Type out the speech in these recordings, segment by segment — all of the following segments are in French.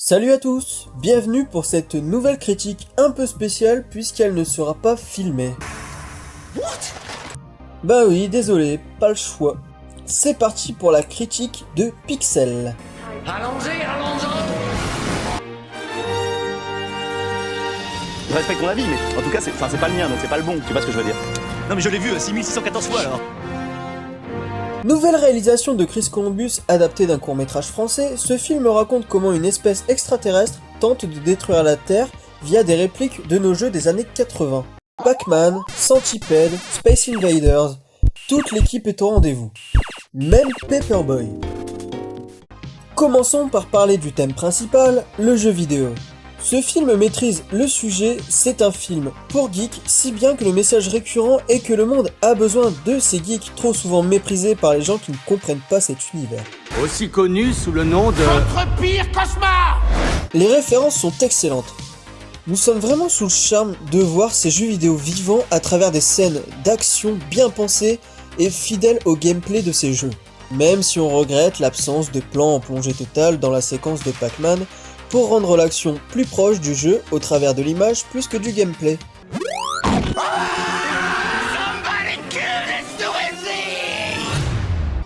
Salut à tous, bienvenue pour cette nouvelle critique un peu spéciale puisqu'elle ne sera pas filmée. Bah oui, désolé, pas le choix. C'est parti pour la critique de Pixel. Allons-y. Je respecte ton avis, mais en tout cas, c'est pas le mien, donc c'est pas le bon, tu vois ce que je veux dire. Non mais je l'ai vu 6614 fois alors. Nouvelle réalisation de Chris Columbus adaptée d'un court-métrage français, ce film raconte comment une espèce extraterrestre tente de détruire la Terre via des répliques de nos jeux des années 80. Pac-Man, Centipede, Space Invaders, toute l'équipe est au rendez-vous. Même Paperboy. Commençons par parler du thème principal, le jeu vidéo. Ce film maîtrise le sujet, c'est un film pour geeks, si bien que le message récurrent est que le monde a besoin de ces geeks trop souvent méprisés par les gens qui ne comprennent pas cet univers. Aussi connu sous le nom de... Votre pire cauchemar! Les références sont excellentes. Nous sommes vraiment sous le charme de voir ces jeux vidéo vivants à travers des scènes d'action bien pensées et fidèles au gameplay de ces jeux. Même si on regrette l'absence de plans en plongée totale dans la séquence de Pac-Man, pour rendre l'action plus proche du jeu au travers de l'image plus que du gameplay.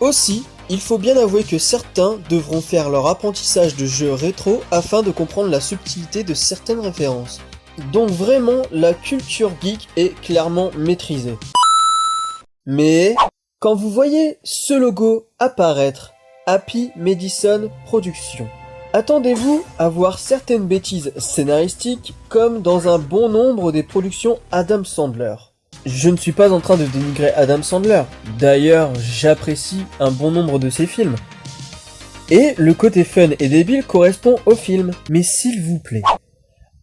Aussi, il faut bien avouer que certains devront faire leur apprentissage de jeux rétro afin de comprendre la subtilité de certaines références. Donc vraiment, la culture geek est clairement maîtrisée. Mais, quand vous voyez ce logo apparaître, Happy Madison Productions, attendez-vous à voir certaines bêtises scénaristiques comme dans un bon nombre des productions Adam Sandler. Je ne suis pas en train de dénigrer Adam Sandler, d'ailleurs j'apprécie un bon nombre de ses films. Et le côté fun et débile correspond au film, mais s'il vous plaît,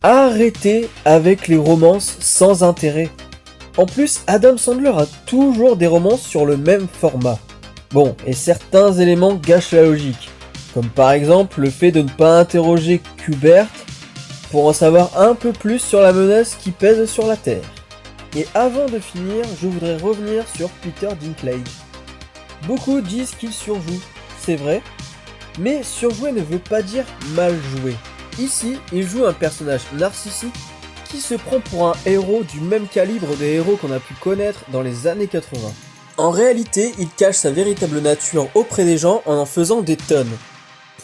arrêtez avec les romances sans intérêt. En plus, Adam Sandler a toujours des romances sur le même format. Bon, et certains éléments gâchent la logique. Comme par exemple le fait de ne pas interroger Qbert pour en savoir un peu plus sur la menace qui pèse sur la Terre. Et avant de finir, je voudrais revenir sur Peter Dinklage. Beaucoup disent qu'il surjoue, c'est vrai, mais surjouer ne veut pas dire mal jouer. Ici, il joue un personnage narcissique qui se prend pour un héros du même calibre des héros qu'on a pu connaître dans les années 80. En réalité, il cache sa véritable nature auprès des gens en faisant des tonnes.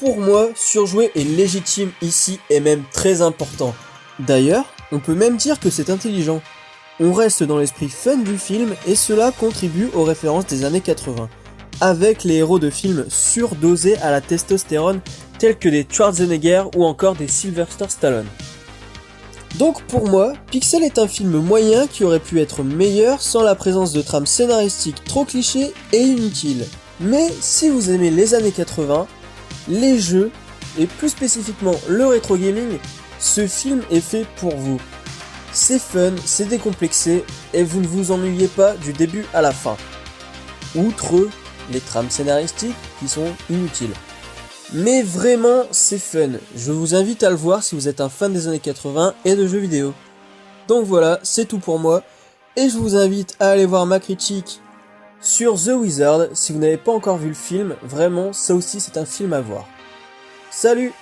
Pour moi, surjouer est légitime ici et même très important. D'ailleurs, on peut même dire que c'est intelligent. On reste dans l'esprit fun du film et cela contribue aux références des années 80, avec les héros de films surdosés à la testostérone tels que des Schwarzenegger ou encore des Sylvester Stallone. Donc pour moi, Pixel est un film moyen qui aurait pu être meilleur sans la présence de trames scénaristiques trop clichés et inutiles. Mais si vous aimez les années 80, les jeux, et plus spécifiquement le rétro gaming, ce film est fait pour vous. C'est fun, c'est décomplexé, et vous ne vous ennuyez pas du début à la fin. Outre les trames scénaristiques qui sont inutiles. Mais vraiment, c'est fun. Je vous invite à le voir si vous êtes un fan des années 80 et de jeux vidéo. Donc voilà, c'est tout pour moi, et je vous invite à aller voir ma critique sur The Wizard, si vous n'avez pas encore vu le film, vraiment, ça aussi c'est un film à voir. Salut!